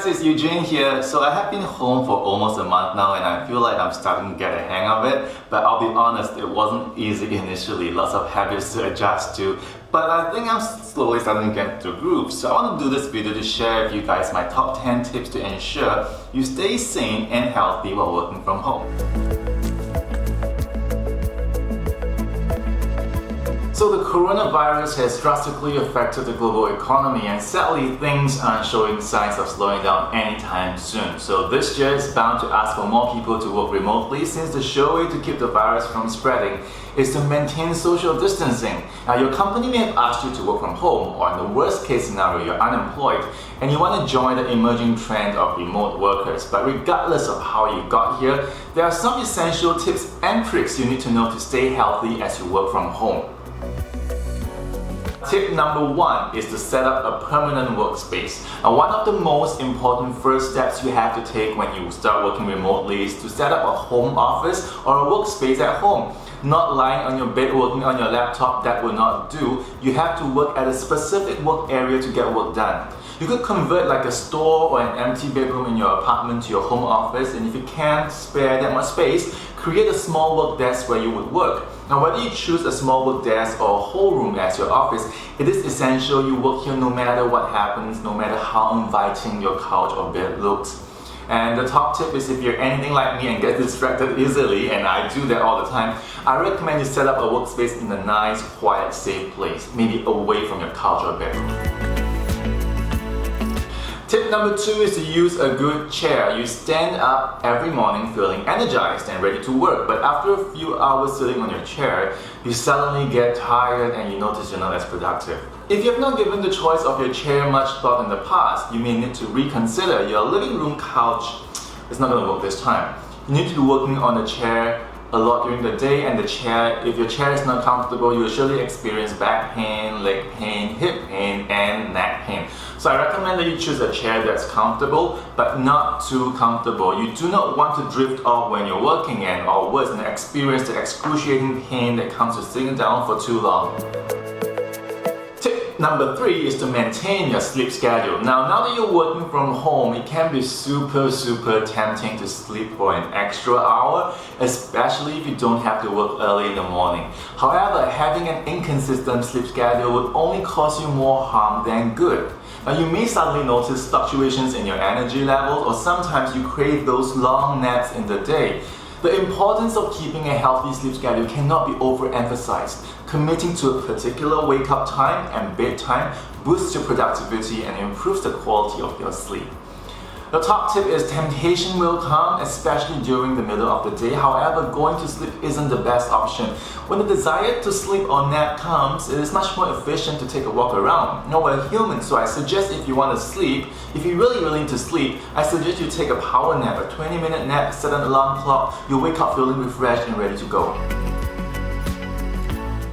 guys, it's Eugene here. So I have been home for almost a month now and I feel like I'm starting to get a hang of it. But I'll be honest, it wasn't easy initially, lots of habits to adjust to. But I think I'm slowly starting to get the groove. So I want to do this video to share with you guys my top 10 tips to ensure you stay sane and healthy while working from home. So the coronavirus has drastically affected the global economy and sadly things aren't showing signs of slowing down anytime soon. So this year is bound to ask for more people to work remotely since the sure way to keep the virus from spreading is to maintain social distancing. Now your company may have asked you to work from home, or in the worst case scenario you're unemployed and you want to join the emerging trend of remote workers. But regardless of how you got here, there are some essential tips and tricks you need to know to stay healthy as you work from home. Tip number 1 is to set up a permanent workspace. Now, one of the most important first steps you have to take when you start working remotely is to set up a home office or a workspace at home. Not lying on your bed working on your laptop, that will not do. You have to work at a specific work area to get work done. You could convert like a store or an empty bedroom in your apartment to your home office, and if you can't spare that much space, create a small work desk where you would work. Now whether you choose a small work desk or a whole room as your office, it is essential you work here no matter what happens, no matter how inviting your couch or bed looks. And the top tip is if you're anything like me and get distracted easily, and I do that all the time, I recommend you set up a workspace in a nice, quiet, safe place, maybe away from your couch or bedroom. Tip number 2 is to use a good chair. You stand up every morning feeling energized and ready to work, but after a few hours sitting on your chair, you suddenly get tired and you notice you're not as productive. If you have not given the choice of your chair much thought in the past, you may need to reconsider. Your living room couch is not going to work this time. You need to be working on the chair a lot during the day, and the chair, if your chair is not comfortable, you will surely experience back pain, leg pain, hip pain, and neck pain. So I recommend that you choose a chair that's comfortable, but not too comfortable. You do not want to drift off when you're working and, or worse, and experience the excruciating pain that comes with sitting down for too long. Tip number 3 is to maintain your sleep schedule. Now that you're working from home, it can be super tempting to sleep for an extra hour, especially if you don't have to work early in the morning. However, having an inconsistent sleep schedule would only cause you more harm than good. Now you may suddenly notice fluctuations in your energy levels, or sometimes you crave those long naps in the day. The importance of keeping a healthy sleep schedule cannot be overemphasized. Committing to a particular wake-up time and bedtime boosts your productivity and improves the quality of your sleep. The top tip is temptation will come, especially during the middle of the day. However, going to sleep isn't the best option. When the desire to sleep or nap comes, it is much more efficient to take a walk around. You know, we're human, so I suggest if you want to sleep, if you really need to sleep, I suggest you take a power nap, a 20-minute nap, set an alarm clock, you'll wake up feeling refreshed and ready to go.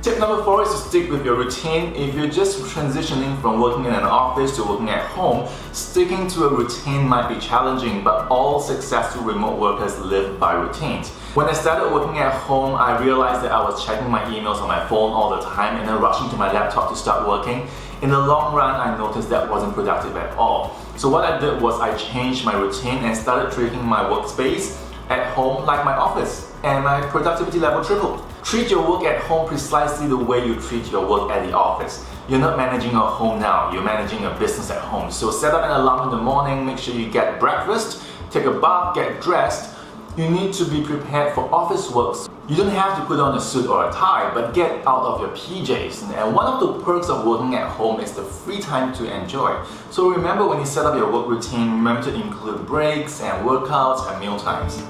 Tip number 4 is to stick with your routine. If you're just transitioning from working in an office to working at home, sticking to a routine might be challenging, but all successful remote workers live by routines. When I started working at home, I realized that I was checking my emails on my phone all the time and then rushing to my laptop to start working. In the long run, I noticed that wasn't productive at all. So what I did was I changed my routine and started treating my workspace at home like my office, and my productivity level tripled. Treat your work at home precisely the way you treat your work at the office. You're not managing a home now, you're managing a business at home. So set up an alarm in the morning, make sure you get breakfast, take a bath, get dressed. You need to be prepared for office work. You don't have to put on a suit or a tie, but get out of your PJs. And one of the perks of working at home is the free time to enjoy. So remember, when you set up your work routine, remember to include breaks and workouts and meal times.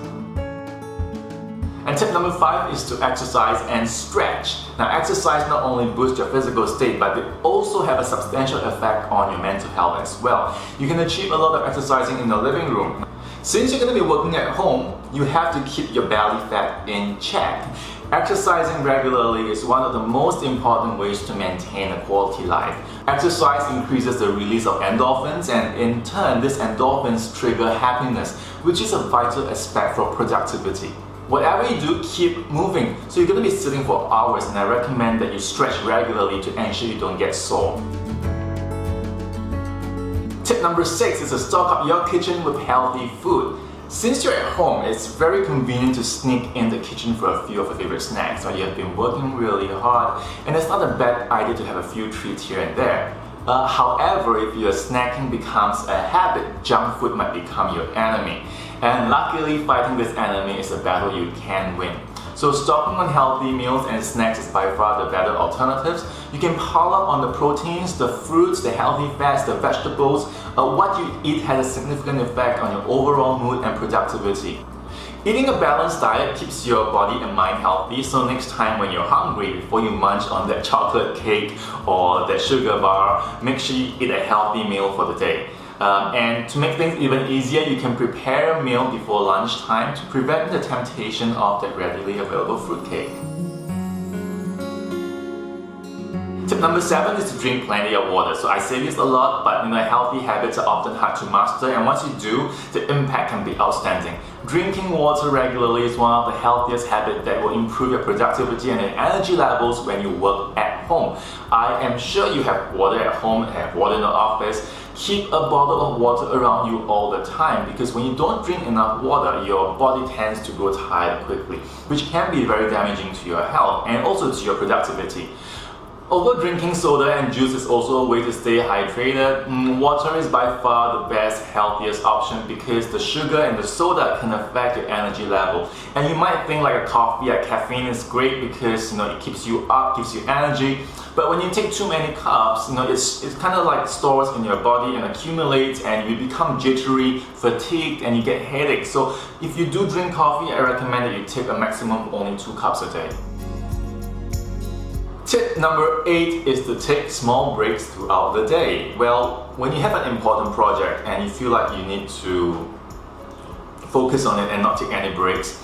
And tip number 5 is to exercise and stretch. Now exercise not only boosts your physical state, but they also have a substantial effect on your mental health as well. You can achieve a lot of exercising in your living room. Since you're going to be working at home, you have to keep your belly fat in check. Exercising regularly is one of the most important ways to maintain a quality life. Exercise increases the release of endorphins, and in turn, these endorphins trigger happiness, which is a vital aspect for productivity. Whatever you do, keep moving. So you're going to be sitting for hours, and I recommend that you stretch regularly to ensure you don't get sore. Tip number 6 is to stock up your kitchen with healthy food. Since you're at home, it's very convenient to sneak in the kitchen for a few of your favorite snacks, or you have been working really hard, and it's not a bad idea to have a few treats here and there. However, if your snacking becomes a habit, junk food might become your enemy. And luckily, fighting this enemy is a battle you can win. So stocking on healthy meals and snacks is by far the better alternatives. You can pile up on the proteins, the fruits, the healthy fats, the vegetables. What you eat has a significant effect on your overall mood and productivity. Eating a balanced diet keeps your body and mind healthy, so next time when you're hungry, before you munch on that chocolate cake or that sugar bar, make sure you eat a healthy meal for the day. And to make things even easier, you can prepare a meal before lunchtime to prevent the temptation of that readily available fruitcake. Tip number 7 is to drink plenty of water. So I say this a lot, but healthy habits are often hard to master, and once you do, the impact can be outstanding. Drinking water regularly is one of the healthiest habits that will improve your productivity and your energy levels when you work at home. I am sure you have water at home, have water in the office. Keep a bottle of water around you all the time, because when you don't drink enough water, your body tends to grow tired quickly, which can be very damaging to your health and also to your productivity. Although drinking soda and juice is also a way to stay hydrated, water is by far the best, healthiest option, because the sugar and the soda can affect your energy level. And you might think like a coffee, a caffeine is great because it keeps you up, gives you energy. But when you take too many cups, it's kind of like stores in your body and accumulates, and you become jittery, fatigued, and you get headaches. So if you do drink coffee, I recommend that you take a maximum of only 2 cups a day. Tip number 8 is to take small breaks throughout the day. Well, when you have an important project and you feel like you need to focus on it and not take any breaks,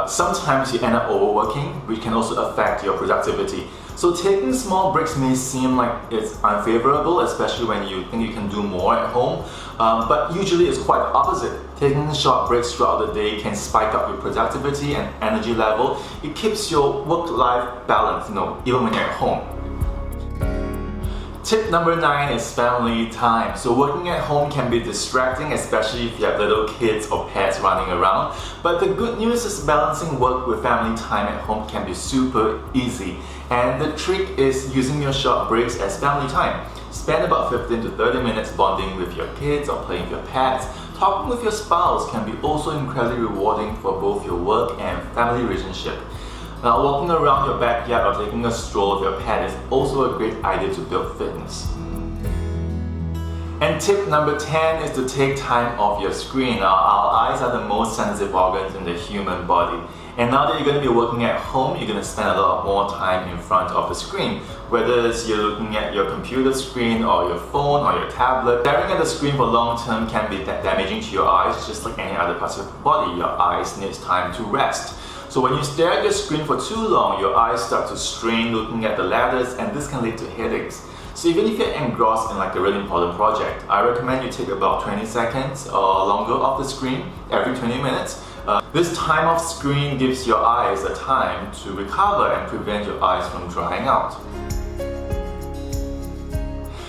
sometimes you end up overworking, which can also affect your productivity. So taking small breaks may seem like it's unfavorable, especially when you think you can do more at home, but usually it's quite the opposite. Taking short breaks throughout the day can spike up your productivity and energy level. It keeps your work-life balance, even when you're at home. Tip number 9 is family time. So working at home can be distracting, especially if you have little kids or pets running around. But the good news is balancing work with family time at home can be super easy. And the trick is using your short breaks as family time. Spend about 15 to 30 minutes bonding with your kids or playing with your pets. Talking with your spouse can be also incredibly rewarding for both your work and family relationship. Now, walking around your backyard or taking a stroll with your pet is also a great idea to build fitness. And tip number 10 is to take time off your screen. Now, our eyes are the most sensitive organs in the human body. And now that you're going to be working at home, you're going to spend a lot more time in front of the screen. Whether it's you're looking at your computer screen or your phone or your tablet, staring at the screen for long term can be damaging to your eyes, just like any other parts of your body. Your eyes need time to rest. So when you stare at your screen for too long, your eyes start to strain looking at the letters, and this can lead to headaches. So even if you're engrossed in a really important project, I recommend you take about 20 seconds or longer off the screen every 20 minutes. This time off screen gives your eyes a time to recover and prevent your eyes from drying out.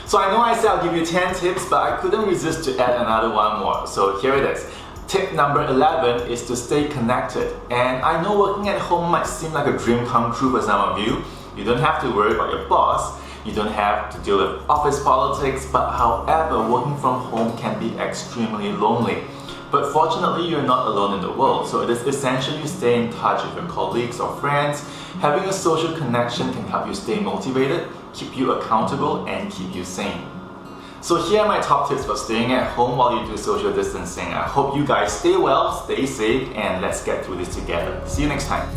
So I know I said I'll give you 10 tips, but I couldn't resist to add another one more. So here it is. Tip number 11 is to stay connected. And I know working at home might seem like a dream come true for some of you. You don't have to worry about your boss. You don't have to deal with office politics. But however, working from home can be extremely lonely. But fortunately, you're not alone in the world. So it is essential you stay in touch with your colleagues or friends. Having a social connection can help you stay motivated, keep you accountable, and keep you sane. So here are my top tips for staying at home while you do social distancing. I hope you guys stay well, stay safe, and let's get through this together. See you next time.